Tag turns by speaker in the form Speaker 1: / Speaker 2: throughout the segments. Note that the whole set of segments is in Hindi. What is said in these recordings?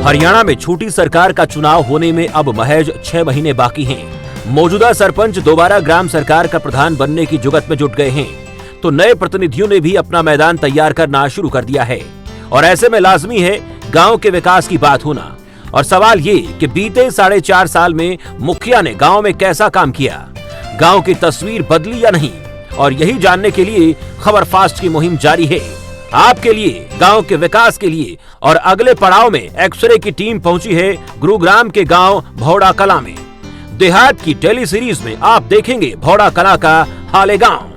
Speaker 1: हरियाणा में छोटी सरकार का चुनाव होने में अब महज 6 महीने बाकी हैं। मौजूदा सरपंच दोबारा ग्राम सरकार का प्रधान बनने की जुगत में जुट गए हैं, तो नए प्रतिनिधियों ने भी अपना मैदान तैयार करना शुरू कर दिया है। और ऐसे में लाजमी है गांव के विकास की बात होना। और सवाल ये कि बीते 4.5 साल में मुखिया ने गांव में कैसा काम किया, गांव की तस्वीर बदली या नहीं, और यही जानने के लिए खबर फास्ट की मुहिम जारी है। आपके लिए, गांव के विकास के लिए। और अगले पड़ाव में एक्सरे की टीम पहुंची है गुरुग्राम के गांव भौड़ा कला में। देहात की टेली सीरीज में आप देखेंगे भौड़ा कला का हाले गांव।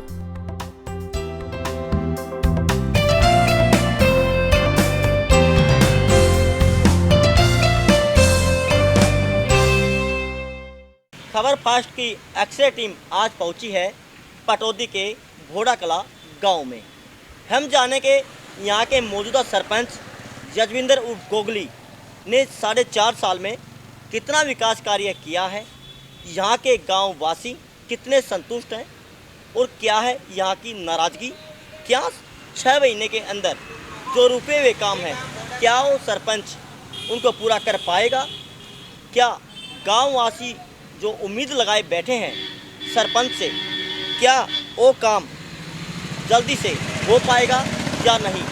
Speaker 2: खबर फास्ट की एक्सरे टीम आज पहुंची है पटौदी के भौड़ा कला गांव में। हम जानेंगे यहाँ के मौजूदा सरपंच जजविंदर उर्फ गोगली ने 4.5 साल में कितना विकास कार्य किया है, यहाँ के गांव वासी कितने संतुष्ट हैं और क्या है यहाँ की नाराज़गी। क्या 6 महीने के अंदर जो रुके हुए काम है क्या वो सरपंच उनको पूरा कर पाएगा। क्या गांव वासी जो उम्मीद लगाए बैठे हैं सरपंच से, क्या वो काम जल्दी से हो पाएगा या नहीं।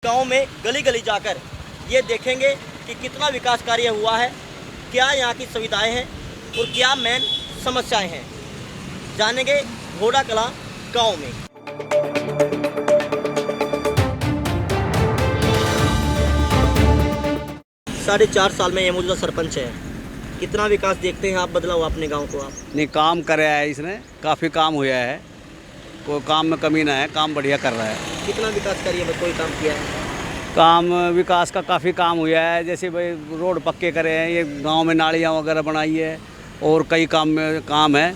Speaker 2: गांव में गली गली जाकर ये देखेंगे कि कितना विकास कार्य हुआ है, क्या यहाँ की सुविधाएं हैं और क्या मेन समस्याएं हैं। जानेंगे भौड़ा कला गांव में। साढ़े 4 साल में ये मौजूदा सरपंच है, कितना विकास देखते हैं आप बदला हुआ अपने गांव को। आप
Speaker 3: नहीं, काम कराया है इसने, काफ़ी काम हुआ है, कोई काम में कमी ना है, काम बढ़िया कर रहा है।
Speaker 2: कितना विकास कार्य में कोई काम किया है?
Speaker 3: काम विकास का काफ़ी काम हुआ है, जैसे भाई रोड पक्के करे हैं, ये गांव में नालियाँ वगैरह बनाई है और कई काम है।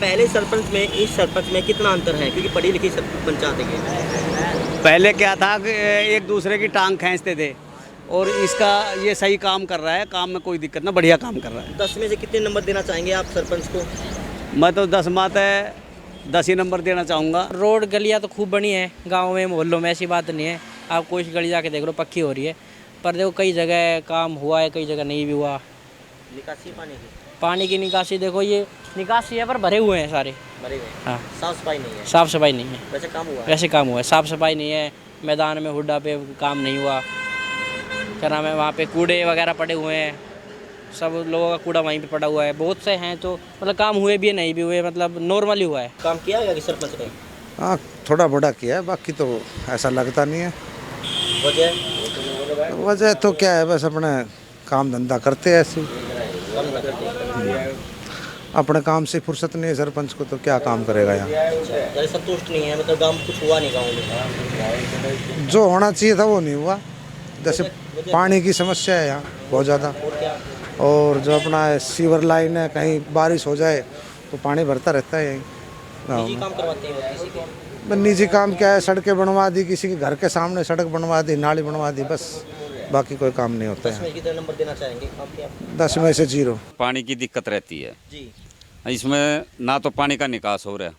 Speaker 2: पहले सरपंच में इस सरपंच में कितना अंतर है, क्योंकि पढ़ी लिखी पंचायत है।
Speaker 3: पहले क्या था कि एक दूसरे की टांग खींचते थे, और इसका ये सही काम कर रहा है, काम में कोई दिक्कत ना, बढ़िया काम कर रहा है।
Speaker 2: 10 में से कितने नंबर देना चाहेंगे आप सरपंच को?
Speaker 3: मैं तो 10 माते 10 ही नंबर देना चाहूँगा।
Speaker 4: रोड गलियाँ तो खूब बनी है गांव में, मोहल्लों में, ऐसी बात नहीं है। आप कोई गली जाके देख लो, पक्की हो रही है। पर देखो कई जगह काम हुआ है, कई जगह नहीं भी हुआ।
Speaker 2: निकासी
Speaker 4: पानी की निकासी देखो, ये निकासी है पर भरे हुए हैं सारे,
Speaker 2: भरे हुए।
Speaker 4: हाँ,
Speaker 2: साफ सफाई नहीं है।
Speaker 4: साफ़ सफाई नहीं है।
Speaker 2: वैसे काम हुआ है?
Speaker 4: वैसे काम हुआ है, साफ़ सफाई नहीं है। मैदान में हुड्डा पे काम नहीं हुआ, क्या नाम है, वहाँ पे कूड़े वगैरह पड़े हुए हैं, सब लोगों का कूड़ा वहीं पे पड़ा हुआ है। बहुत से हैं तो मतलब काम हुए भी है, नहीं भी हुए, मतलब नॉर्मली हुआ है।
Speaker 2: काम किया है कि सरपंच ने?
Speaker 5: हाँ, थोड़ा बड़ा किया है, बाकी तो ऐसा लगता नहीं है। वजह तो क्या है, बस अपने काम धंधा करते हैं ऐसे। अपने काम से फुर्सत नहीं है सरपंच को, तो क्या काम करेगा यहाँ।
Speaker 2: संतुष्ट नहीं है, मतलब गाँव कुछ हुआ नहीं गाँव में।
Speaker 5: जो होना चाहिए था वो नहीं हुआ। जैसे पानी की समस्या है यहाँ बहुत ज़्यादा, और जो अपना सीवर लाइन है, कहीं बारिश हो जाए तो पानी भरता रहता है यहीं गाँव में।
Speaker 2: काम करवाते हैं किसी के?
Speaker 5: निजी काम क्या है, सड़कें बनवा दी, किसी के घर के सामने सड़क बनवा दी, नाली बनवा दी, बस, बाकी कोई काम नहीं होता है।
Speaker 2: 10 में कितने नंबर देना चाहेंगे आप?
Speaker 5: 10 में से 0।
Speaker 6: पानी की दिक्कत रहती है
Speaker 2: जी।
Speaker 6: इसमें, ना तो पानी का निकास हो रहा है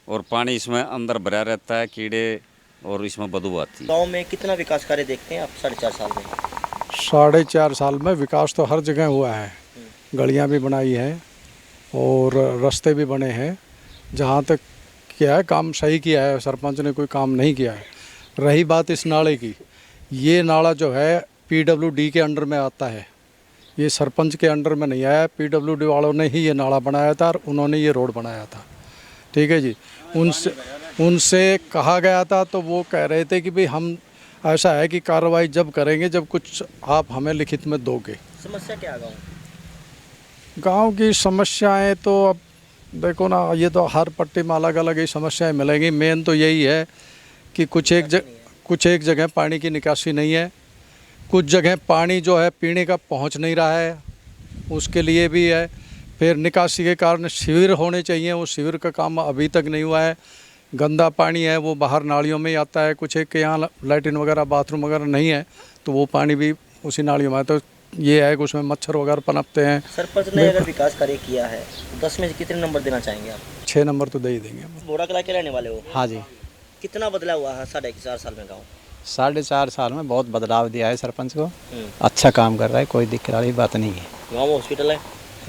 Speaker 6: और पानी इसमें अंदर भरा रहता है, कीड़े, और इसमें बदबू आती है।
Speaker 2: गाँव में कितना विकास कार्य देखते हैं आप 4.5 साल में?
Speaker 7: 4.5 साल में विकास तो हर जगह हुआ है। गलियां भी बनाई है और रास्ते भी बने हैं। जहां तक किया है काम सही किया है, सरपंच ने कोई काम नहीं किया है। रही बात इस नाले की, ये नाला जो है PWD के अंडर में आता है, ये सरपंच के अंडर में नहीं आया। PWD वालों ने ही ये नाला बनाया था और उन्होंने ये रोड बनाया था, ठीक है जी। उनसे कहा गया था तो वो कह रहे थे कि भाई हम ऐसा है कि कार्रवाई जब करेंगे जब कुछ आप हमें लिखित में दोगे।
Speaker 2: समस्या क्या है
Speaker 7: गांव की समस्याएं तो अब देखो ना, ये तो हर पट्टी में अलग अलग ही समस्याएं मिलेंगी। मेन तो यही है कि कुछ एक जगह पानी की निकासी नहीं है, कुछ जगह पानी जो है पीने का पहुंच नहीं रहा है, उसके लिए भी है। फिर निकासी के कारण शिविर होने चाहिए, वो शिविर का काम अभी तक नहीं हुआ है। गंदा पानी है वो बाहर नालियों में ही आता है, कुछ एक के यहाँ लैट्रिन वगैरह बाथरूम वगैरह नहीं है तो वो पानी भी उसी नालियों में है। तो ये है कि उसमें मच्छर वगैरह पनपते हैं।
Speaker 2: सरपंच ने अगर विकास कार्य किया है, 10 में से कितने नंबर देना चाहेंगे आप?
Speaker 7: 6 नंबर तो दे ही देंगे।
Speaker 2: भौड़ा कला के रहने वाले हो?
Speaker 3: हाँ जी।
Speaker 2: कितना बदला हुआ है 4.5 साल में गाँव?
Speaker 8: 4.5 साल में बहुत बदलाव दिया है सरपंच को। अच्छा काम कर रहा है, कोई दिक्कत वाली बात नहीं है।
Speaker 2: गाँव में हॉस्पिटल है,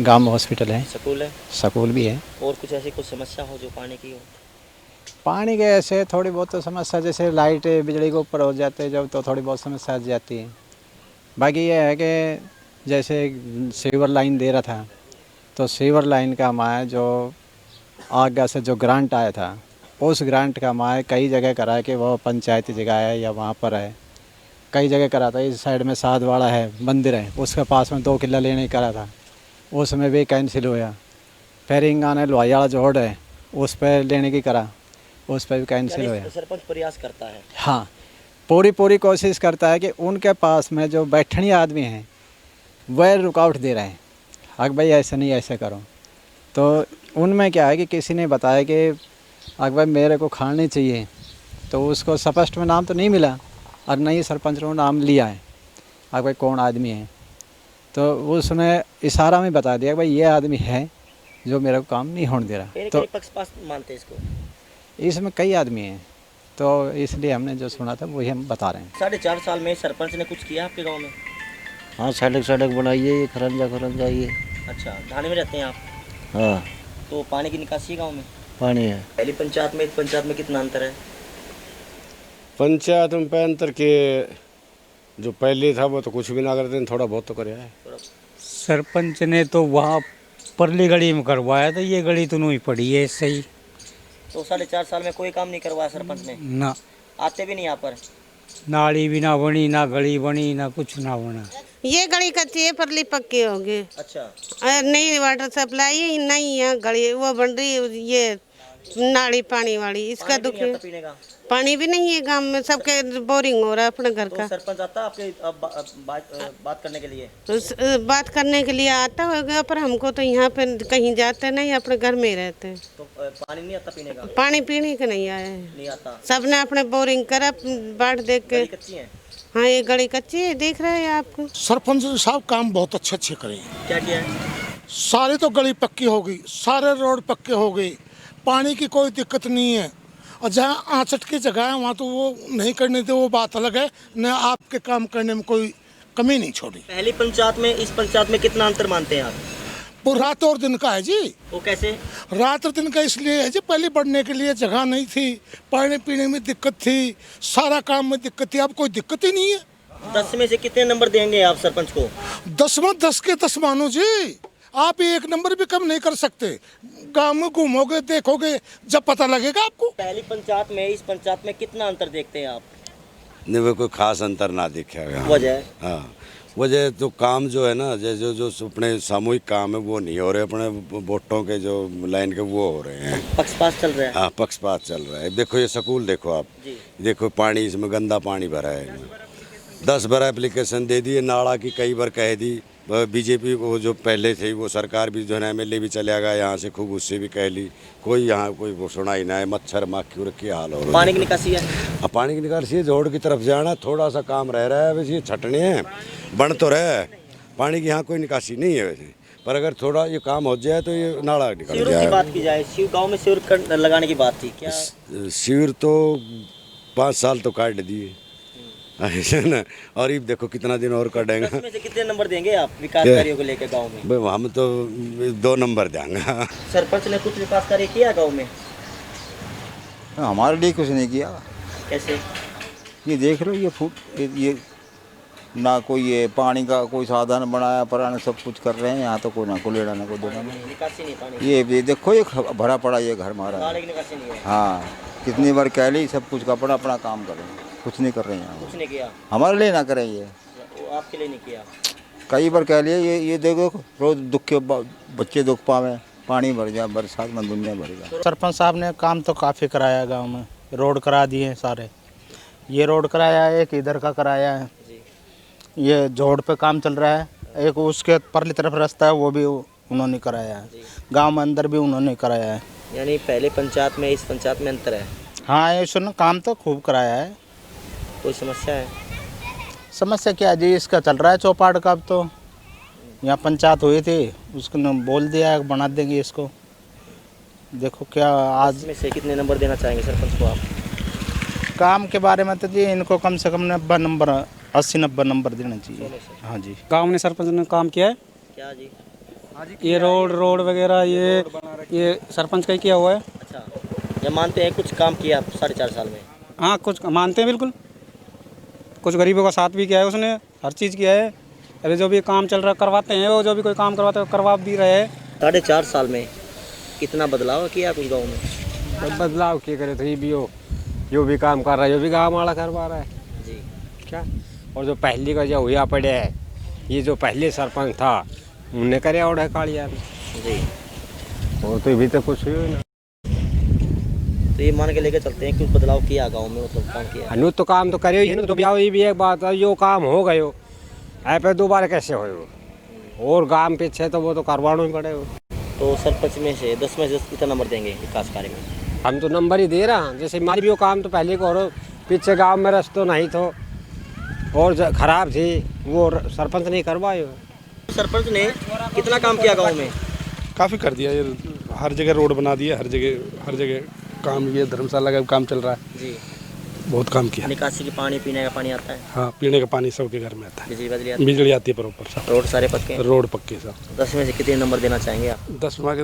Speaker 8: गांव में हॉस्पिटल है,
Speaker 2: स्कूल है,
Speaker 8: स्कूल भी है।
Speaker 2: और कुछ ऐसी कुछ समस्या हो जो पानी की हो?
Speaker 8: पानी के ऐसे थोड़ी बहुत तो समस्या, जैसे लाइट बिजली के ऊपर हो जाते हैं जब, तो थोड़ी बहुत समस्या आ जाती है। बाकी ये है कि जैसे सीवर लाइन दे रहा था, तो सीवर लाइन का हमारा जो आगे से जो ग्रांट आया था, उस ग्रांट का हमारे कई जगह करा है कि वो पंचायती जगह है या वहाँ पर है, कई जगह करा था। इस साइड में साधवाड़ा है, मंदिर है, उसके पास में 2 किला लेने करा था, उसमें भी कैंसिल हुआ। फिर इंगाने लोहाई वाला जोड़ है, उस पर लेने की करा, उस पर भी कैंसिल हुआ।
Speaker 2: सरपंच प्रयास करता है।
Speaker 8: हाँ, पूरी कोशिश करता है कि उनके पास में जो बैठनी आदमी हैं वह रुकावट दे रहे हैं, अगर भाई ऐसे नहीं ऐसे करो। तो उनमें क्या है कि किसी ने बताया कि अगर भाई मेरे को खानी चाहिए, तो उसको स्पष्ट में नाम तो नहीं मिला और नहीं सरपंच ने नाम लिया है, अगर भाई कौन आदमी है, तो उसने इशारा में बता दिया भाई ये आदमी है जो मेरे को काम नहीं होने दे रहा। तो
Speaker 2: पक्षपात मानते इसको?
Speaker 8: इसमें कई आदमी हैं, तो इसलिए हमने जो सुना था वही हम बता रहे हैं।
Speaker 2: 4.5 साल में सरपंच ने कुछ किया आपके गांव में?
Speaker 9: हाँ, सड़क बनाई है, ये खरंजा ये।
Speaker 2: अच्छा, थाने में रहते हैं आप?
Speaker 9: हाँ।
Speaker 2: तो पानी की निकासी गांव में
Speaker 9: पानी है।
Speaker 2: पहली पंचायत में इस पंचायत में कितना अंतर है?
Speaker 10: पंचायत में अंतर के जो पहले था वो तो कुछ भी ना करते, थोड़ा बहुत तो कराया है।
Speaker 11: सरपंच ने तो वहाँ परली गली में करवाया था, ये गली तो नहीं पड़ी है सही।
Speaker 2: तो 4.5 साल में कोई काम नहीं करवाया सरपंच ने?
Speaker 11: ना,
Speaker 2: आते भी नहीं यहाँ पर?
Speaker 11: नाली भी ना बनी, ना गली बनी, ना कुछ ना बना।
Speaker 12: ये गली कच्ची है, परली पक्की हो गई।
Speaker 2: अच्छा।
Speaker 12: नई वाटर सप्लाई है, नहीं है गली वो बन रही है, ये नाली पानी वाली, इसका दुख है।
Speaker 2: पीने का
Speaker 12: पानी भी नहीं है गांव में, सबके बोरिंग हो रहा है अपने घर का।
Speaker 2: सरपंच आता आपके बात करने के लिए?
Speaker 12: बात करने के लिए आता होगा, पर हमको तो यहाँ पे कहीं जाते नहीं, अपने घर में ही रहते हैं।
Speaker 2: तो पानी नहीं आता पीने का?
Speaker 12: पानी पीने का नहीं आया है,
Speaker 2: नहीं आता।
Speaker 12: सबने अपने बोरिंग करा, बाट देख के।
Speaker 2: कच्ची है?
Speaker 12: हाँ, ये गली कच्ची है, देख रहे हैं आपको।
Speaker 13: सरपंच साहब काम बहुत अच्छे करे हैं।
Speaker 2: क्या किया है?
Speaker 13: सारी तो गली पक्की हो गई, सारे रोड पक्के हो गए, पानी की कोई दिक्कत नहीं है। और जहाँ आंचट की जगह है वहाँ तो वो नहीं करने थे, वो बात अलग है। न आपके काम करने में कोई कमी नहीं छोड़ी।
Speaker 2: पहली पंचायत में इस पंचायत में कितना अंतर मानते हैं आप?
Speaker 13: वो रात और दिन का है जी।
Speaker 2: वो कैसे?
Speaker 13: रात और दिन का इसलिए है जी, पहले बढ़ने के लिए जगह नहीं थी, पढ़ने पीने में दिक्कत थी, सारा काम में दिक्कत थी, अब कोई दिक्कत ही नहीं है।
Speaker 2: 10 में से कितने नंबर देंगे आप सरपंच को?
Speaker 13: 10 में 10 के 10 मानो जी, आप 1 नंबर भी कम नहीं कर सकते। गाँव में घूमोगे देखोगे जब पता लगेगा आपको।
Speaker 2: पहली पंचायत में इस पंचायत में कितना अंतर देखते हैं आप?
Speaker 6: नहीं, वो कोई खास अंतर ना दिखेगा।
Speaker 2: वजह?
Speaker 6: हाँ, वजह तो काम जो है ना, जो जो अपने सामूहिक काम है वो नहीं हो रहे, अपने वोटों के जो लाइन के वो हो रहे हैं।
Speaker 2: पक्षपात चल रहा है?
Speaker 6: हाँ, पक्षपात चल रहा है। देखो ये स्कूल देखो आप, देखो पानी इसमें गंदा पानी भरा है। 10 बार एप्लीकेशन दे दी, नाला की कई बार कह दी। बीजेपी वो जो पहले थे वो सरकार भी जो है एमएलए भी चला गया यहाँ से, खूब उससे भी कह ली, कोई यहाँ कोई वो सुना ही ना है। मच्छर माखी की हाल हो रहा है।
Speaker 2: पानी की निकासी है?
Speaker 6: हाँ, पानी की निकासी है, जोड़ की तरफ जाना, थोड़ा सा काम रह रहा है वैसे, ये छटने हैं, बन तो रहे पानी की यहाँ कोई निकासी नहीं है वैसे, पर अगर थोड़ा ये काम हो जाए तो ये नाला निकल जाए।
Speaker 2: की बात की जाए, शिव गाँव में शिविर लगाने की बात थी क्या?
Speaker 6: शिविर तो 5 साल तो काट दिए ना, और ये देखो कितना दिन और काटेंगे।
Speaker 2: 10 में से कितने नंबर देंगे आप विकास कार्यों को लेकर गांव में?
Speaker 6: हम तो 2 नंबर देंगे।
Speaker 2: सरपंच ने कुछ विकास कार्य किया गांव में?
Speaker 9: हमारे लिए कुछ नहीं किया।
Speaker 2: कैसे?
Speaker 9: ये देख लो, ये ना कोई ये पानी का कोई साधन बनाया, पुराने सब कुछ कर रहे हैं यहाँ, तो कोई ना को लेना ना को देना नहीं।
Speaker 2: निकासी नहीं पानी?
Speaker 9: ये देखो, ये भरा पड़ा ये घर हमारा।
Speaker 2: नाले की निकासी नहीं है?
Speaker 9: हाँ, कितनी बार कह ली, सब कुछ अपना अपना काम करें, कुछ नहीं कर रहे हैं।
Speaker 2: कुछ नहीं किया?
Speaker 9: हमारे लिए ना करें, ये
Speaker 2: आपके लिए नहीं किया?
Speaker 9: कई बार कह लिए, ये देखो रोज दुख के बच्चे दुख पावे, पानी भर जाए, बरसात में दुनिया भर जाए।
Speaker 11: सरपंच साहब ने काम तो काफ़ी कराया गांव में, रोड करा दिए हैं सारे। ये रोड कराया है, एक इधर का कराया है, ये जोड़ पे काम चल रहा है, एक उसके परली तरफ रास्ता है वो भी उन्होंने कराया है, गांव में अंदर भी उन्होंने कराया है।
Speaker 2: यानी पहले पंचायत में इस पंचायत में अंतर है?
Speaker 11: हाँ, ये सुनो, काम तो खूब कराया है।
Speaker 2: कोई समस्या है?
Speaker 11: समस्या क्या जी, इसका चल रहा है चौपाट का। अब तो यहाँ पंचायत हुई थी, उसको बोल दिया है बना देंगे इसको। देखो क्या आज
Speaker 2: में से कितने नंबर देना चाहेंगे सरपंच को आप?
Speaker 11: काम के बारे में तो जी इनको कम से कम 90 नंबर 80-90 नंबर देना चाहिए। हाँ जी,
Speaker 3: गांव में सरपंच ने काम किया है।
Speaker 2: क्या जी?
Speaker 3: ये रोड वगैरह ये सरपंच का ही किया हुआ है।
Speaker 2: अच्छा, ये मानते हैं कुछ काम किया 4.5 साल में?
Speaker 3: हाँ, कुछ मानते हैं बिल्कुल। कुछ गरीबों का साथ भी किया है उसने, हर चीज़ किया है। अभी जो भी काम चल रहा करवाते हैं, वो जो भी कोई काम करवाते हैं करवा भी रहे हैं।
Speaker 2: 4.5 साल में कितना बदलाव किया कुछ गाँव में?
Speaker 3: बदलाव किए करे तो ये भी हो, जो भी काम कर रहा है, जो भी गाँव वाला करवा रहा है
Speaker 2: जी।
Speaker 3: क्या। और जो पहले का जो हुआ पड़े है, ये जो पहले सरपंच था उनने करे और कालिया
Speaker 2: जी,
Speaker 3: और तो भी तो कुछ हुई ना।
Speaker 2: तो ये मान के लेके चलते हैं कुछ बदलाव किया गांव में, मतलब काम किया?
Speaker 3: अनु तो काम तो करे ही ना, तो ये भी एक बात है, जो काम हो गयो ऐ पे दोबारा कैसे हो, और गांव पीछे तो वो तो करवाना ही पड़ेगा।
Speaker 2: तो सरपंच में से 10 में से कितना नंबर देंगे विकास कार्य में?
Speaker 3: हम तो नंबर ही दे रहा, जैसे हमारी भी वो काम तो पहले को हो, पीछे गांव में रास्ता नहीं तो और खराब थी, वो सरपंच नहीं करवाए।
Speaker 2: सरपंच ने कितना काम किया गांव में?
Speaker 14: काफ़ी कर दिया, ये हर जगह रोड बना दिया, हर जगह काम, ये धर्मशाला का काम चल रहा है
Speaker 2: जी,
Speaker 14: बहुत काम किया।
Speaker 2: निकासी की पानी, पीने का पानी आता है?
Speaker 14: हाँ, पीने का पानी सबके घर में आता है।
Speaker 2: बिजली
Speaker 14: आती है प्रॉपर सब।
Speaker 2: रोड सारे पक्के?
Speaker 14: रोड पक्के सब।
Speaker 2: 10 में से कितने नंबर देना चाहेंगे आप?
Speaker 14: 10 में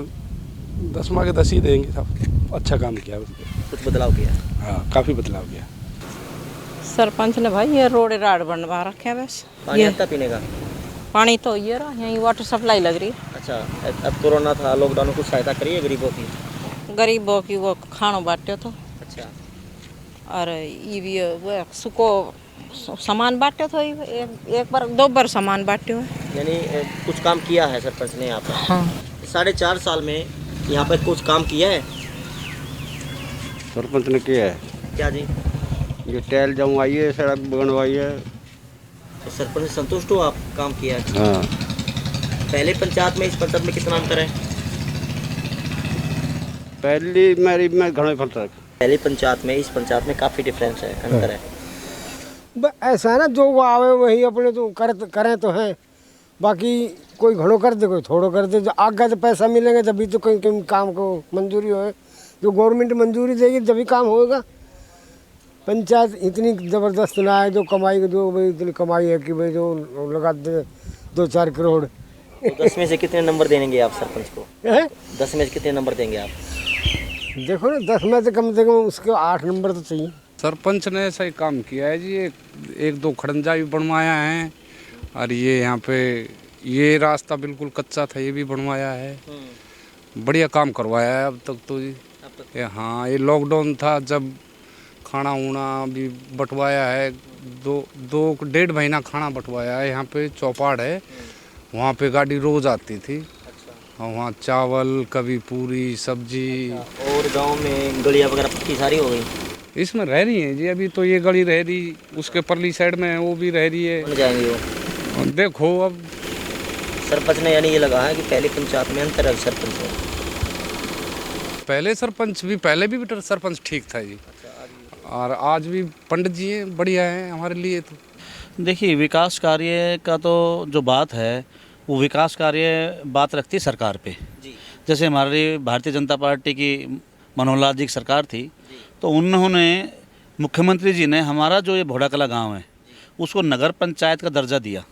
Speaker 14: के 10 ही देंगे सब। अच्छा काम किया उसने।
Speaker 2: कुछ बदलाव किया?
Speaker 14: हाँ, काफ़ी बदलाव किया।
Speaker 12: सरपंच ने भाई ये रोड राड बनवा रखे हैं बस।
Speaker 2: पानी आता पीने का?
Speaker 12: पानी तो ये रहा, यहीं वाटर सप्लाई लग रही है।
Speaker 2: अच्छा, अब कोरोना था, लॉकडाउन में कुछ सहायता करी है गरीबों की?
Speaker 12: गरीबों की वो खाना बांटे तो,
Speaker 2: अच्छा,
Speaker 12: और ये भी वो सुको सामान बांटे तो, एक बार 2 बार सामान बांटे हुए।
Speaker 2: यानी कुछ काम किया है सरपंच ने यहाँ पर?
Speaker 12: हाँ।
Speaker 2: 4.5 साल में यहाँ पर कुछ काम किया है
Speaker 10: सरपंच ने किया है।
Speaker 2: क्या जी?
Speaker 10: ये टहल जमवाई है, सड़क बनवाई है।
Speaker 2: तो सरपंच से संतुष्ट हो आप? काम किया है?
Speaker 10: हाँ।
Speaker 2: पहले पंचायत में इस पंचायत में कितना अंतर है?
Speaker 10: पहली मेरी में घना फर्क।
Speaker 2: पहली पंचायत में इस पंचायत में काफ़ी डिफरेंस है, अंतर है।
Speaker 3: ऐसा है ना, जो आवे वही अपने तो करें तो हैं, बाकी कोई घणो कर दे कोई थोड़ो कर दे, जो आगे तो पैसा मिलेंगे तभी तो कहीं काम को मंजूरी हो, जो गवर्नमेंट मंजूरी देगी तभी काम होगा। पंचायत इतनी ज़बरदस्त ना है, जो कमाई जो भाई इतनी कमाई है कि भाई जो लगा दे 2-4 करोड़।
Speaker 2: तो 10 में से कितने नंबर देंगे आप सरपंच को? 10 में से कितने नंबर देंगे आप?
Speaker 3: देखो ना, 10 में से कम उसके 8 नंबर तो चाहिए।
Speaker 15: सरपंच ने सही काम किया है जी, एक 2 खड़ंजा भी बनवाया है, और ये यहाँ पे ये रास्ता बिल्कुल कच्चा था, ये भी बनवाया है। बढ़िया काम करवाया है अब तक तो जी। हाँ, ये लॉकडाउन था जब खाना वाना भी बंटवाया है, 2-1.5 महीना खाना बंटवाया है। यहाँ पे चौपाड़ है, वहाँ पे गाड़ी रोज़ आती थी। और वहाँ चावल, कभी पूरी सब्जी।
Speaker 2: और गांव में गलियाँ वगैरह पक्की सारी हो गई?
Speaker 15: इसमें रह रही है जी, अभी तो ये गली रह रही, उसके परली साइड में वो भी रह रही है।
Speaker 2: बन जाएंगे वो?
Speaker 15: देखो अब
Speaker 2: सरपंच ने यानी ये लगा है कि पहले पंचायत में अंतर है सरपंच में?
Speaker 15: पहले भी सरपंच ठीक था जी, और आज भी पंडित जी हैं, बढ़िया हैं हमारे लिए तो।
Speaker 11: देखिए, विकास कार्य का तो जो बात है वो विकास कार्य बात रखती है सरकार पे। जैसे हमारी भारतीय जनता पार्टी की मनोहर लाल जी की सरकार थी, तो उन्होंने मुख्यमंत्री जी ने हमारा जो ये भोड़ा कला गाँव है उसको नगर पंचायत का दर्जा दिया,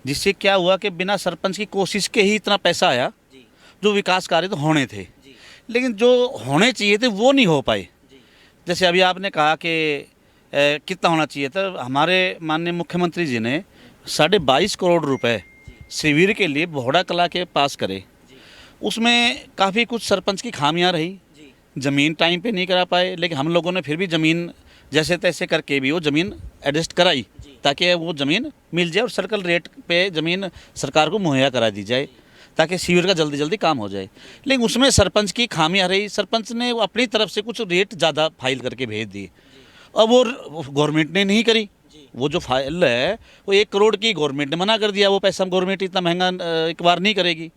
Speaker 11: जिससे क्या हुआ कि बिना सरपंच की कोशिश के ही इतना पैसा आया। जो विकास कार्य तो होने थे, लेकिन जो होने चाहिए थे वो नहीं हो पाए। जैसे अभी आपने कहा कि कितना होना चाहिए था, हमारे माननीय मुख्यमंत्री जी ने 22.5 करोड़ रुपए शिविर के लिए भोड़ा कला के पास करे। उसमें काफ़ी कुछ सरपंच की खामियां रही, ज़मीन टाइम पे नहीं करा पाए, लेकिन हम लोगों ने फिर भी ज़मीन जैसे तैसे करके भी वो ज़मीन एडजस्ट कराई, ताकि वो ज़मीन मिल जाए और सर्कल रेट पे ज़मीन सरकार को मुहैया करा दी जाए, ताकि शिविर का जल्दी जल्दी काम हो जाए। लेकिन उसमें सरपंच की खामियां रही, सरपंच ने अपनी तरफ से कुछ रेट ज़्यादा फाइल करके भेज दिए, और वो गवर्नमेंट ने नहीं करी। वो जो फाइल है वो 1 करोड़ की गवर्नमेंट ने मना कर दिया, वो पैसा गवर्नमेंट इतना महंगा एक बार नहीं करेगी।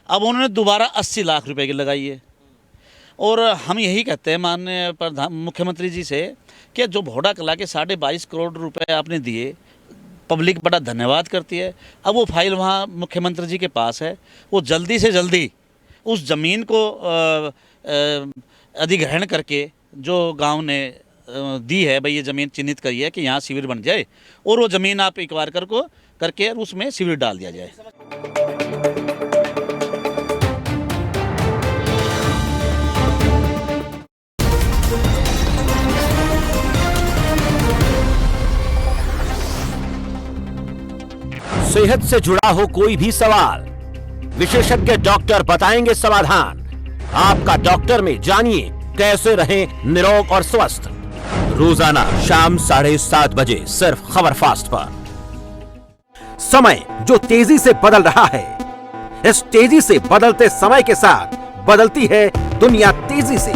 Speaker 11: अब उन्होंने दोबारा 80 लाख रुपए की लगाई है, और हम यही कहते हैं माननीय मुख्यमंत्री जी से कि जो भोड़ा कला के 22.5 करोड़ रुपए आपने दिए, पब्लिक बड़ा धन्यवाद करती है। अब वो फाइल वहाँ मुख्यमंत्री जी के पास है, वो जल्दी से जल्दी उस ज़मीन को अधिग्रहण करके जो गांव ने
Speaker 16: दी है भाई, ये ज़मीन चिन्हित करी है कि यहाँ शिविर बन जाए और वो ज़मीन आप एक्वायर करके उसमें शिविर डाल दिया जाए।
Speaker 1: सेहत से जुड़ा हो कोई भी सवाल, विशेषज्ञ डॉक्टर बताएंगे समाधान। आपका डॉक्टर में जानिए कैसे रहें निरोग और स्वस्थ। रोजाना शाम 7:30 बजे सिर्फ खबर फास्ट पर। समय जो तेजी से बदल रहा है, इस तेजी से बदलते समय के साथ बदलती है दुनिया तेजी से।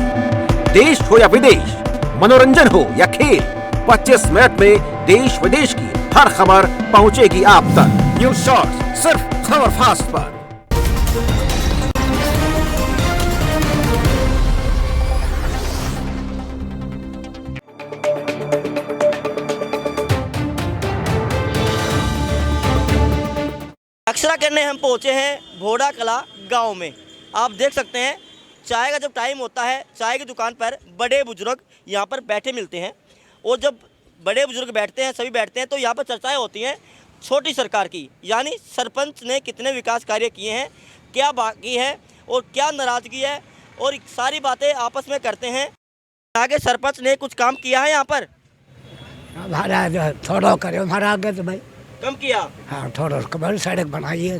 Speaker 1: देश हो या विदेश, मनोरंजन हो या खेल, 25 मिनट में देश विदेश की हर खबर पहुंचेगी आप तक। न्यूज शॉर्ट्स सिर्फ खबर फास्ट पर।
Speaker 2: अक्षरा करने हम पहुंचे हैं भोड़ा कला गांव में। आप देख सकते हैं चाय का जब टाइम होता है, चाय की दुकान पर बड़े बुजुर्ग यहाँ पर बैठे मिलते हैं और जब बड़े बुजुर्ग बैठते हैं, सभी बैठते हैं, तो यहाँ पर चर्चाएं होती हैं छोटी सरकार की, यानी सरपंच ने कितने विकास कार्य किए हैं, क्या बाकी है और क्या नाराज़गी है, और सारी बातें आपस में करते हैं। आगे सरपंच ने कुछ काम किया है यहाँ पर?
Speaker 3: हमारा थोड़ा करे हमारा आगे तो भाई
Speaker 2: कम किया।
Speaker 3: हाँ थोड़ा कबर सड़क बनाई है।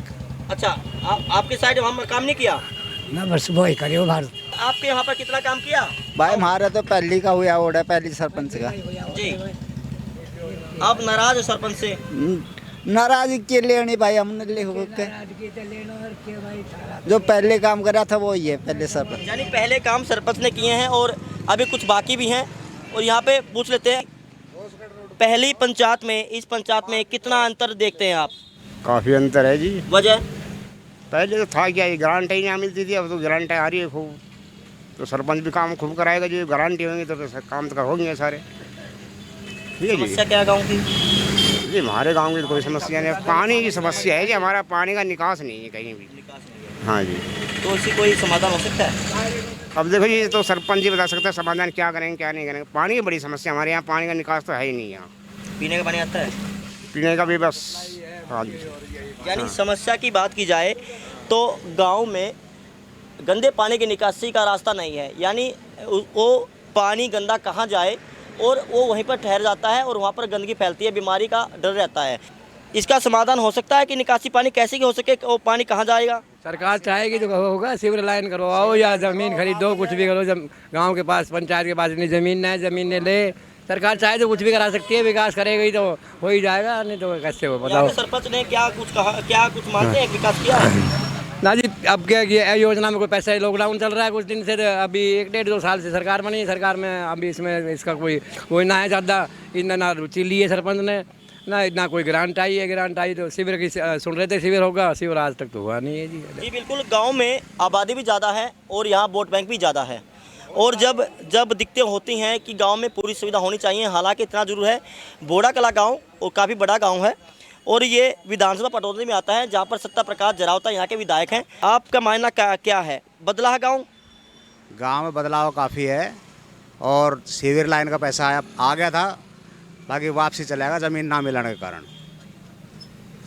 Speaker 2: अच्छा, आपके साइड वहाँ काम नहीं किया
Speaker 3: ना, बस वही करे भारत।
Speaker 2: आपके यहाँ पर कितना काम किया?
Speaker 17: भाई हमारा तो पहली का हुआ ओडा, पहली सरपंच का
Speaker 2: जी। आप नाराज हो सरपंच से?
Speaker 17: नाराज के लिए नहीं भाई, हमने ले के जो पहले काम करा था वो ही है पहले सरपंच।
Speaker 2: यानी पहले काम सरपंच ने किए हैं और अभी कुछ बाकी भी हैं। और यहाँ पे पूछ लेते हैं, पहली पंचायत में इस पंचायत में कितना अंतर देखते हैं आप?
Speaker 10: काफ़ी अंतर है जी।
Speaker 2: वजह?
Speaker 10: पहले तो था क्या, ये गारंटी ही नहीं मिलती थी, अब तो गारंटी आ रही है खूब। तो सरपंच भी काम खूब कराएगा, जो गारंटी होंगी तो काम तो होंगे सारे। ठीक है जी।
Speaker 2: समस्या क्या गाँव की?
Speaker 10: जी हमारे गांव की तो कोई समस्या नहीं है, पानी की समस्या है जी। हमारा पानी का निकास नहीं है कहीं भी। हाँ जी।
Speaker 2: तो इसी कोई समाधान हो सकता है?
Speaker 10: अब देखो जी, तो सरपंच जी बता सकता है समाधान क्या करेंगे क्या नहीं करेंगे। पानी की बड़ी समस्या हमारे यहाँ, पानी का निकास तो है ही नहीं यहाँ।
Speaker 2: पीने का पानी आता है?
Speaker 10: पीने का भी बस। हाँ जी।
Speaker 2: यानी समस्या की बात की जाए तो गांव में गंदे पानी की निकासी का रास्ता नहीं है, यानी वो पानी गंदा कहाँ जाए और वो वहीं पर ठहर जाता है और वहाँ पर गंदगी फैलती है, बीमारी का डर रहता है। इसका समाधान हो सकता है कि निकासी पानी कैसे हो सके, वो पानी कहाँ जाएगा?
Speaker 18: सरकार चाहेगी तो होगा, सिविल लाइन करवाओ या ज़मीन खरीदो, कुछ भी करो। जब गांव के पास, पंचायत के पास इतनी ज़मीन नहीं, ज़मीन ने ले, सरकार चाहे तो कुछ भी करा सकती है। विकास करेगी तो हो ही जाएगा, नहीं तो कैसे हो बताओ।
Speaker 2: सरपंच ने क्या कुछ कहा, क्या कुछ मानते हैं विकास किया है?
Speaker 18: ना जी, अब क्या किया योजना में कोई पैसा, लॉकडाउन चल रहा है कुछ दिन से, अभी 1-1.5-2 साल से सरकार बनी है। सरकार में अभी इसमें इसका कोई ना है ज़्यादा, इतना ना रुचि ली है सरपंच ने, ना कोई ग्रांट आई है। ग्रांट आई तो शिविर की सुन रहे थे, शिविर होगा, शिविर आज तक तो हुआ नहीं है जी।
Speaker 2: जी बिल्कुल, गांव में आबादी भी ज़्यादा है और यहाँ वोट बैंक भी ज़्यादा है, और जब दिक्कतें होती हैं कि गांव में पूरी सुविधा होनी चाहिए। हालांकि इतना जरूर है, भोड़ा कला गांव और काफ़ी बड़ा गांव है और ये विधानसभा पटौदी में आता है, जहां पर सत्ता प्रकाश जरावता यहाँ के विधायक हैं। आपका मानना क्या है, बदला है गाँव?
Speaker 19: गांव में बदलाव काफ़ी है और सीवर लाइन का पैसा आ गया था, बाकी वापसी चलेगा ज़मीन ना मिलने के कारण।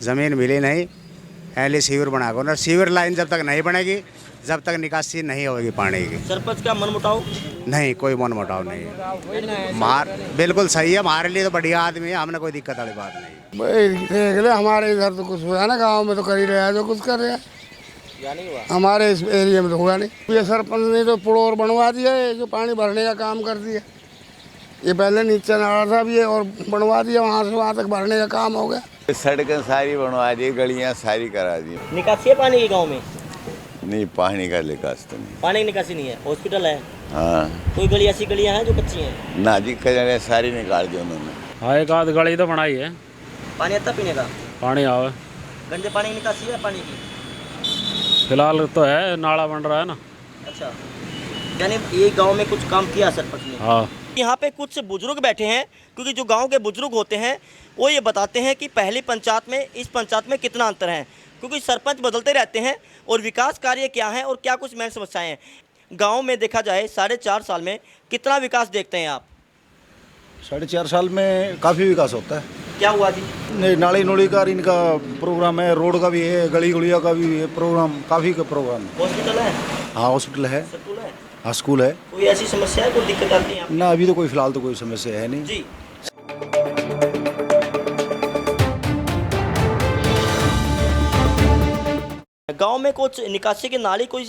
Speaker 19: ज़मीन मिली नहीं, पहले सीवर बनाएगा और सीवर लाइन जब तक नहीं बनेगी, जब तक निकासी नहीं होगी पानी की।
Speaker 2: सरपंच का मन मुटाव
Speaker 19: नहीं, कोई मन मुटाव नहीं है। बिल्कुल सही है, हमारे लिए तो बढ़िया आदमी है, हमने कोई दिक्कत वाली बात नहीं।
Speaker 3: भाई देख ले, हमारे इधर तो कुछ हुआ ना, गांव में तो कर ही रहा है जो कुछ कर रहे हैं, हमारे इस एरिया में तो हुआ नहीं। ये सरपंच ने तो पुल और बनवा दिया है, जो पानी भरने का काम कर दिया। ये पहले नीचे नाला था भी और बनवा दिया, वहाँ से वहाँ तक भरने का काम हो गया।
Speaker 20: सड़कें सारी बनवा दी, गलियाँ सारी करा दी।
Speaker 2: निकासी है पानी की गाँव में?
Speaker 20: नहीं, पानी का निकास तो नहीं।
Speaker 2: पानी की निकासी नहीं है। हॉस्पिटल है?
Speaker 20: हाँ।
Speaker 2: कोई गली ऐसी गलियाँ हैं जो कच्ची हैं?
Speaker 20: ना जी, कचरे सारी निकाल दी उन्होंने।
Speaker 21: हाँ, एक आध गली तो बनाई है।
Speaker 2: पानी आता पीने का?
Speaker 21: पानी आवे।
Speaker 2: गंदे पानी की निकासी है पानी की?
Speaker 21: फिलहाल तो है, नाला बन रहा है ना।
Speaker 2: अच्छा, यानी ये गांव में कुछ काम किया सरपंच ने?
Speaker 21: हाँ।
Speaker 2: यहाँ पे कुछ बुजुर्ग बैठे हैं, क्योंकि जो गांव के बुजुर्ग होते हैं वो ये बताते हैं कि पहली पंचायत में इस पंचायत में कितना अंतर है, क्योंकि सरपंच बदलते रहते हैं और विकास कार्य क्या है और क्या कुछ मेन समस्याएं हैं। गांव में देखा जाए 4.5 साल में कितना विकास देखते हैं आप?
Speaker 4: 4.5 साल में काफ़ी विकास होता है।
Speaker 2: क्या हुआ जी?
Speaker 4: नहीं, नाली नोली का इनका प्रोग्राम है, रोड का भी है, गली गुड़िया का भी है प्रोग्राम, काफ़ी का प्रोग्राम है।
Speaker 2: हॉस्पिटल है?
Speaker 4: हाँ हॉस्पिटल है,
Speaker 2: स्कूल है?
Speaker 4: हाँ स्कूल है।
Speaker 2: कोई ऐसी समस्या है, कोई दिक्कत आती है?
Speaker 4: ना अभी तो कोई फिलहाल तो कोई समस्या है नहीं
Speaker 2: जी। गांव में कुछ निकासी की नाली कोई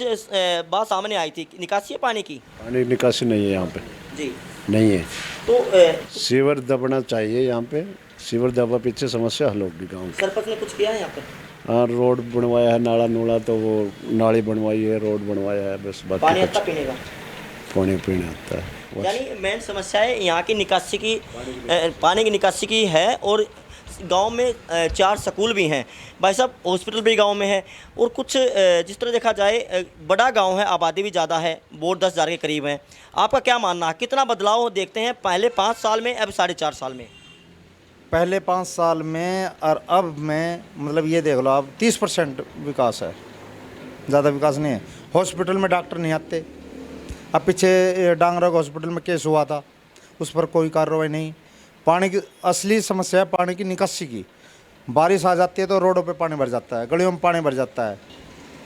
Speaker 2: बात सामने आई थी, निकासी है पानी की?
Speaker 22: पानी निकासी नहीं है यहाँ पे
Speaker 2: जी
Speaker 22: नहीं है।
Speaker 2: तो
Speaker 22: सीवर दबना चाहिए यहाँ पे, सीवर दबा पीछे समस्या हल होगी गाँव की।
Speaker 2: सरपंच ने कुछ किया है यहाँ पे?
Speaker 22: हाँ रोड बनवाया है, नाला नूला तो वो नाली बनवाई है, रोड बनवाया है, बस बाकी
Speaker 2: पानी
Speaker 22: कुछ
Speaker 2: आता पीने का?
Speaker 22: पानी पीने आता है बस।
Speaker 2: यानी मेन समस्या है यहाँ की निकासी की, पानी की निकासी की है। और गांव में 4 स्कूल भी हैं भाई साहब, हॉस्पिटल भी गांव में है। और कुछ जिस तरह देखा जाए बड़ा गांव है, आबादी भी ज़्यादा है, वोट 10,000 के करीब हैं। आपका क्या मानना है, कितना बदलाव देखते हैं पहले 5 साल में, अब 4.5 साल में?
Speaker 11: पहले 5 साल में और अब में मतलब ये देख लो आप 30% विकास है, ज़्यादा विकास नहीं है। हॉस्पिटल में डॉक्टर नहीं आते। अब पीछे डांगरग हॉस्पिटल में केस हुआ था, उस पर कोई कार्रवाई नहीं। पानी की असली समस्या है पानी की निकासी की। बारिश आ जाती है तो रोडों पे पानी भर जाता है, गलियों में पानी भर जाता है।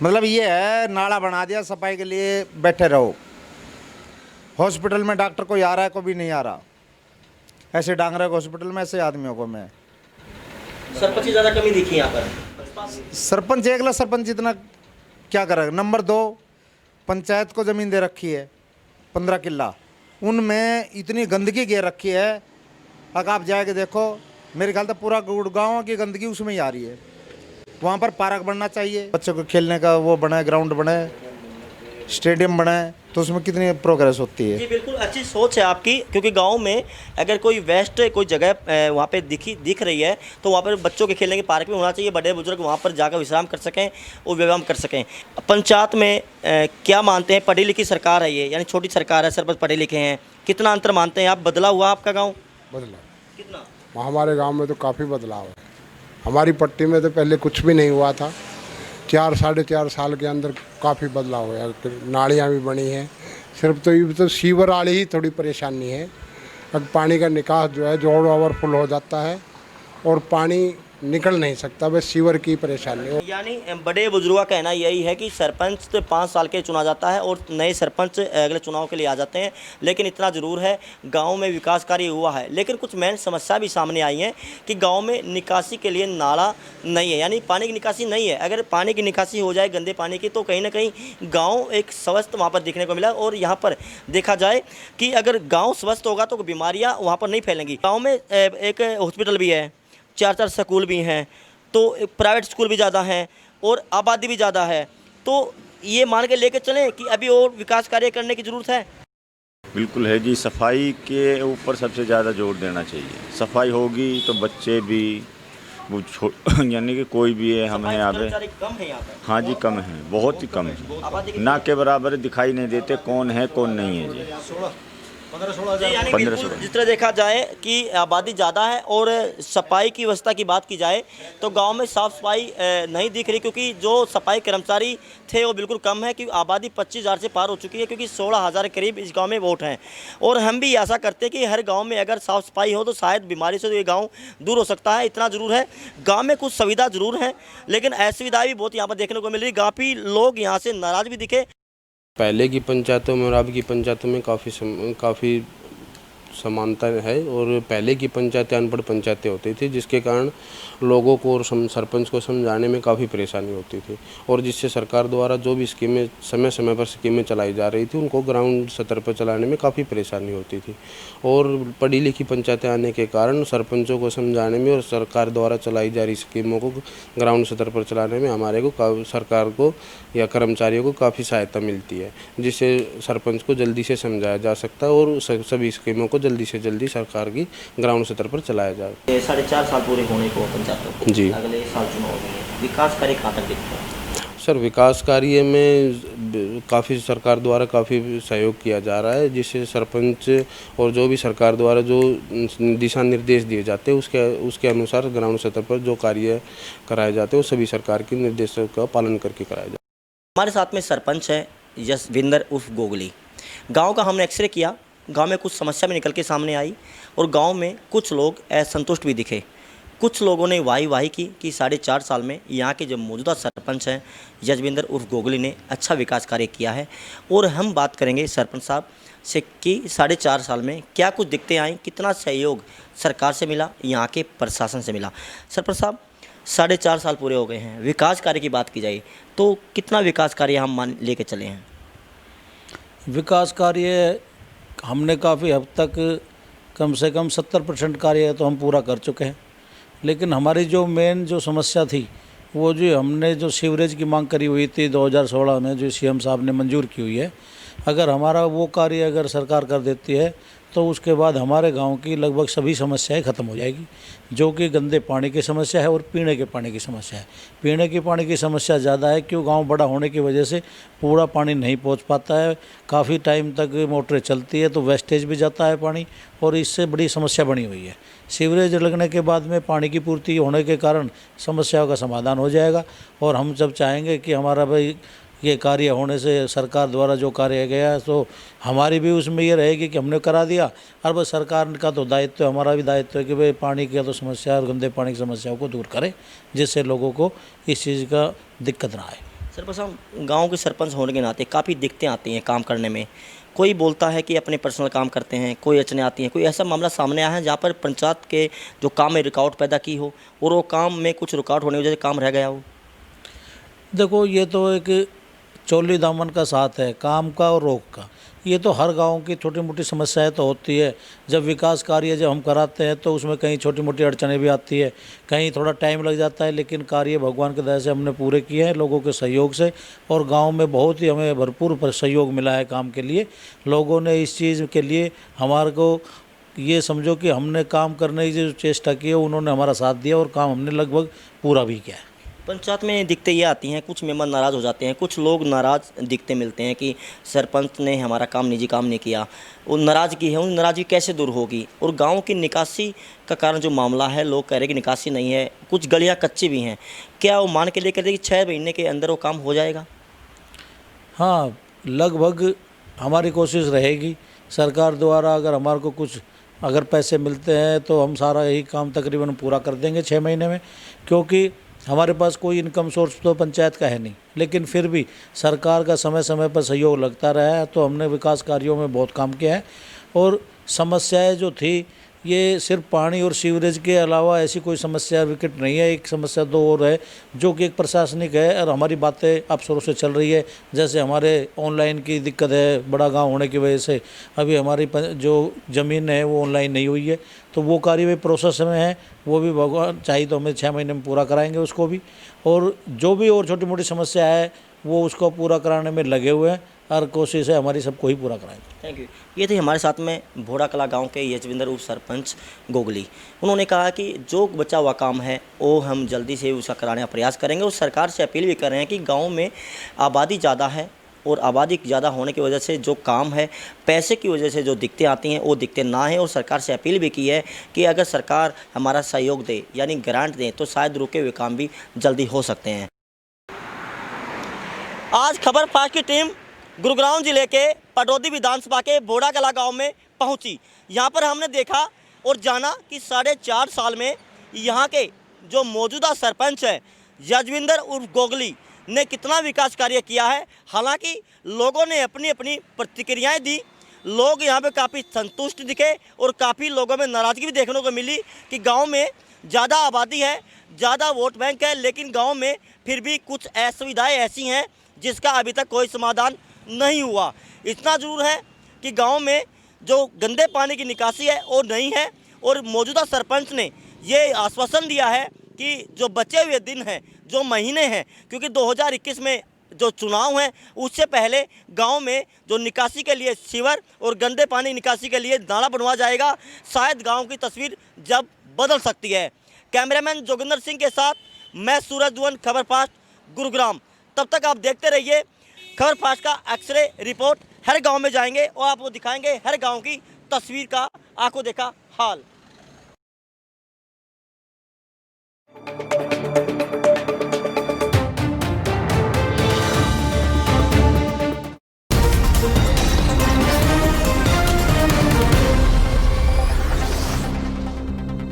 Speaker 11: मतलब ये है नाला बना दिया, सफाई के लिए बैठे रहो। हॉस्पिटल में डॉक्टर कोई आ रहा है, कोई भी नहीं आ रहा। ऐसे डांगरग हॉस्पिटल में ऐसे आदमियों को मैं
Speaker 2: सरपंच की ज़्यादा कमी दिखी यहाँ पर।
Speaker 11: सरपंच एकला सरपंच इतना क्या करेगा। नंबर 2 पंचायत को ज़मीन दे रखी है 15 किला, उनमें इतनी गंदगी घेर रखी है। अगर आप जाके देखो, मेरे ख्याल से पूरा गुड़गांव की गंदगी उसमें ही आ रही है। वहाँ पर पार्क बनना चाहिए, बच्चों को खेलने का वो बनाए, ग्राउंड बनाए, स्टेडियम बनाए, तो उसमें कितनी प्रोग्रेस होती है।
Speaker 2: जी बिल्कुल, अच्छी सोच है आपकी। क्योंकि गांव में अगर कोई वेस्ट कोई जगह वहाँ पे दिख रही है तो वहाँ पर बच्चों के खेलने के पार्क भी होना चाहिए, बड़े बुजुर्ग वहाँ पर जाकर विश्राम कर सकें और व्यायाम कर सकें। पंचायत में क्या मानते हैं, पढ़ी लिखी सरकार है ये, यानी छोटी सरकार है, सरपंच पढ़े लिखे हैं, कितना अंतर मानते हैं आप? बदला हुआ आपका गाँव?
Speaker 23: बदला
Speaker 2: कितना?
Speaker 23: हमारे गांव में तो काफ़ी बदलाव है। हमारी पट्टी में तो पहले कुछ भी नहीं हुआ था, 4-4.5 साल के अंदर काफ़ी बदलाव हुआ। नालियाँ भी बनी हैं, सिर्फ तो ये तो सीवर वाली ही थोड़ी परेशानी है। अब पानी का निकास जो है जोड़ ओवरफुल हो जाता है और पानी निकल नहीं सकता, बस सीवर की परेशानी है।
Speaker 2: यानी बड़े बुजुर्गों का कहना यही है कि सरपंच तो 5 साल के चुना जाता है और नए सरपंच अगले चुनाव के लिए आ जाते हैं। लेकिन इतना ज़रूर है गांव में विकास कार्य हुआ है, लेकिन कुछ मेन समस्या भी सामने आई हैं कि गांव में निकासी के लिए नाला नहीं है, यानी पानी की निकासी नहीं है। अगर पानी की निकासी हो जाए गंदे पानी की तो कहीं ना कहीं गाँव एक स्वस्थ वहाँ पर देखने को मिला। और यहाँ पर देखा जाए कि अगर गाँव स्वस्थ होगा तो बीमारियाँ वहाँ पर नहीं फैलेंगी। गाँव में एक हॉस्पिटल भी है, 4 स्कूल भी हैं, तो प्राइवेट स्कूल भी ज़्यादा हैं और आबादी भी ज़्यादा है। तो ये मान के लेके चलें कि अभी और विकास कार्य करने की ज़रूरत है।
Speaker 24: बिल्कुल है जी, सफाई के ऊपर सबसे ज़्यादा जोर देना चाहिए। सफाई होगी तो बच्चे भी वो यानी कि कोई भी है, हम हैं यहाँ पे
Speaker 2: कम है यहाँ पर।
Speaker 24: हाँ जी कम है, बहुत ही कम है, ना के बराबर दिखाई नहीं देते कौन है कौन नहीं है जी।
Speaker 2: 15-16 जिस तरह देखा जाए कि आबादी ज़्यादा है और सफाई की व्यवस्था की बात की जाए तो गांव में साफ़ सफाई नहीं दिख रही, क्योंकि जो सफाई कर्मचारी थे वो बिल्कुल कम है। कि आबादी 25,000 से पार हो चुकी है, क्योंकि 16,000 के करीब इस गांव में वोट हैं। और हम भी ऐसा करते हैं कि हर गांव में अगर साफ़ सफाई हो तो शायद बीमारी से तो ये गाँव दूर हो सकता है। इतना ज़रूर है, गाँव में कुछ सुविधा ज़रूर हैं, लेकिन असुविधाएँ भी बहुत यहाँ पर देखने को मिल रही। काफ़ी लोग यहाँ से नाराज़ भी दिखे।
Speaker 25: पहले की पंचायतों में और अब की पंचायतों में काफ़ी समानता है। और पहले की पंचायतें अनपढ़ पंचायतें होती थी, जिसके कारण लोगों को और सरपंच को समझाने में काफ़ी परेशानी होती थी। और जिससे सरकार द्वारा जो भी स्कीमें समय समय पर स्कीमें चलाई जा रही थी उनको ग्राउंड स्तर पर चलाने में काफ़ी परेशानी होती थी। और पढ़ी लिखी पंचायतें आने के कारण सरपंचों को समझाने में और सरकार द्वारा चलाई जा रही स्कीमों को ग्राउंड स्तर पर चलाने में हमारे को सरकार को या कर्मचारियों को काफ़ी सहायता मिलती है, जिससे सरपंच को जल्दी से समझाया जा सकता है और सभी स्कीमों को जल्दी से जल्दी सरकार की ग्राउंड स्तर पर चलाया जाए।
Speaker 2: 4.5 साल पूरे होने को पंचायतों को
Speaker 25: जी,
Speaker 2: अगले साल चुनाव होंगे, विकास कार्य कहाँ तक दिखता है?
Speaker 25: सर विकास कार्य में काफ़ी सरकार द्वारा काफ़ी सहयोग किया जा रहा है, जिससे सरपंच और जो भी सरकार द्वारा जो दिशा निर्देश दिए जाते हैं उसके अनुसार ग्राउंड स्तर पर जो कार्य कराए जाते हैं वो सभी सरकार के निर्देशों का पालन करके कराया जाए।
Speaker 2: हमारे साथ में सरपंच है जसविंदर उर्फ गोगली। गांव का हमने एक्सरे किया, गांव में कुछ समस्या भी निकल के सामने आई। और गांव में कुछ लोग असंतुष्ट भी दिखे। कुछ लोगों ने वाही की कि 4.5 साल में यहाँ के जो मौजूदा सरपंच हैं यजविंदर उर्फ गोगली ने अच्छा विकास कार्य किया है। और हम बात करेंगे सरपंच साहब से कि 4.5 साल में क्या कुछ दिक्कतें आई, कितना सहयोग सरकार से मिला, यहाँ के प्रशासन से मिला। सरपंच साहब 4.5 साल पूरे हो गए हैं, विकास कार्य की बात की जाए तो कितना विकास कार्य हम मान लेके चले हैं?
Speaker 5: विकास कार्य हमने काफ़ी हद तक कम से कम 70% कार्य तो हम पूरा कर चुके हैं। लेकिन हमारी जो मेन जो समस्या थी वो जो हमने जो सीवरेज की मांग करी हुई थी 2016 में, जो सीएम साहब ने मंजूर की हुई है, अगर हमारा वो कार्य अगर सरकार कर देती है तो उसके बाद हमारे गांव की लगभग सभी समस्याएं ख़त्म हो जाएगी, जो कि गंदे पानी की समस्या है और पीने के पानी की समस्या है। पीने के पानी की समस्या ज़्यादा है क्यों गांव बड़ा होने की वजह से पूरा पानी नहीं पहुंच पाता है, काफ़ी टाइम तक मोटरें चलती है तो वेस्टेज भी जाता है पानी, और इससे बड़ी समस्या बनी हुई है। सीवरेज लगने के बाद में पानी की पूर्ति होने के कारण समस्याओं का समाधान हो जाएगा। और हम जब चाहेंगे कि हमारा भाई ये कार्य होने से सरकार द्वारा जो कार्य गया है तो हमारी भी उसमें ये रहेगी कि हमने करा दिया। और बस सरकार का तो दायित्व है, हमारा भी दायित्व है कि भाई पानी की तो समस्या और गंदे पानी की समस्याओं को दूर करें, जिससे लोगों को इस चीज़ का दिक्कत ना आए।
Speaker 2: सरपंच साहब, गाँव के सरपंच होने के नाते काफ़ी दिक्कतें आती हैं काम करने में। कोई बोलता है कि अपने पर्सनल काम करते हैं, कोई अड़चने आती हैं। कोई ऐसा मामला सामने आया है जहाँ पर पंचायत के जो काम में रुकावट पैदा की हो और वो काम में कुछ रुकावट होने की वजह से काम रह गया हो?
Speaker 5: देखो, ये तो एक चोली दामन का साथ है काम का और रोग का। ये तो हर गांव की छोटी मोटी समस्याएं तो होती है। जब विकास कार्य जब हम कराते हैं तो उसमें कहीं छोटी मोटी अड़चनें भी आती है, कहीं थोड़ा टाइम लग जाता है, लेकिन कार्य भगवान की दया से हमने पूरे किए हैं लोगों के सहयोग से। और गांव में बहुत ही हमें भरपूर सहयोग मिला है काम के लिए। लोगों ने इस चीज़ के लिए हमारे को ये समझो कि हमने काम करने की जो चेष्टा की है उन्होंने हमारा साथ दिया और काम हमने लगभग पूरा भी किया है।
Speaker 2: पंचायत में दिक्कतें ये आती हैं, कुछ मेंबर नाराज़ हो जाते हैं, कुछ लोग नाराज़ दिखते मिलते हैं कि सरपंच ने हमारा काम निजी काम नहीं किया। वो नाराज़गी है, उन नाराज़गी कैसे दूर होगी? और गांव की निकासी का कारण जो मामला है, लोग कह रहे हैं कि निकासी नहीं है, कुछ गलियां कच्ची भी हैं, क्या वो मान के लेकर कि 6 महीने के अंदर वो काम हो जाएगा?
Speaker 5: हाँ, लगभग हमारी कोशिश रहेगी। सरकार द्वारा अगर हमारे को कुछ अगर पैसे मिलते हैं तो हम सारा यही काम तकरीबन पूरा कर देंगे 6 महीने में, क्योंकि हमारे पास कोई इनकम सोर्स तो पंचायत का है नहीं। लेकिन फिर भी सरकार का समय समय पर सहयोग लगता रहा है तो हमने विकास कार्यों में बहुत काम किया है। और समस्याएं जो थी ये सिर्फ पानी और सीवरेज के अलावा ऐसी कोई समस्या विकट नहीं है। एक समस्या तो और है जो कि एक प्रशासनिक है और हमारी बातें अफसरों से चल रही है। जैसे हमारे ऑनलाइन की दिक्कत है, बड़ा गांव होने की वजह से अभी हमारी जो ज़मीन है वो ऑनलाइन नहीं हुई है, तो वो कार्य भी प्रोसेस में है। वो भी भगवान चाहिए तो हमें 6 महीने में पूरा कराएंगे उसको भी। और जो भी और छोटी मोटी समस्या है वो उसको पूरा कराने में लगे हुए हैं और कोशिश है हमारी सबको ही पूरा कराएंगे।
Speaker 2: Thank you. ये थे हमारे साथ में भोड़ा कला गांव के यजविंदर उप सरपंच गोगली। उन्होंने कहा कि जो बचा हुआ काम है वो हम जल्दी से उसका कराने का प्रयास करेंगे और सरकार से अपील भी कर रहे हैं कि गांव में आबादी ज़्यादा है और आबादी ज़्यादा होने की वजह से जो काम है, पैसे की वजह से जो दिक्कतें आती हैं वो दिक्कतें ना हैं। और सरकार से अपील भी की है कि अगर सरकार हमारा सहयोग दे यानी ग्रांट दें तो शायद रुके हुए काम भी जल्दी हो सकते हैं। आज खबर फास्ट की टीम गुरुग्राम जिले के पटौदी विधानसभा के भोड़ा कला गांव में पहुंची। यहां पर हमने देखा और जाना कि 4.5 साल में यहां के जो मौजूदा सरपंच है यजविंदर उर्फ गोगली ने कितना विकास कार्य किया है। हालांकि लोगों ने अपनी अपनी प्रतिक्रियाएं दी, लोग यहां पे काफ़ी संतुष्ट दिखे और काफ़ी लोगों में नाराज़गी भी देखने को मिली कि गाँव में ज़्यादा आबादी है, ज़्यादा वोट बैंक है, लेकिन गाँव में फिर भी कुछ असुविधाएँ ऐसी हैं जिसका अभी तक कोई समाधान नहीं हुआ। इतना जरूर है कि गांव में जो गंदे पानी की निकासी है वो नहीं है और मौजूदा सरपंच ने ये आश्वासन दिया है कि जो बचे हुए दिन हैं, जो महीने हैं, क्योंकि 2021 में जो चुनाव हैं उससे पहले गांव में जो निकासी के लिए सीवर और गंदे पानी निकासी के लिए नाला बनवा जाएगा। शायद गाँव की तस्वीर जब बदल सकती है। कैमरामैन जोगिंदर सिंह के साथ मैं सूरज दुवन, खबर फास्ट गुरुग्राम। तब तक आप देखते रहिए खबर फास्ट का एक्सरे रिपोर्ट। हर गांव में जाएंगे और आपको दिखाएंगे हर गांव की तस्वीर का आंखों देखा हाल।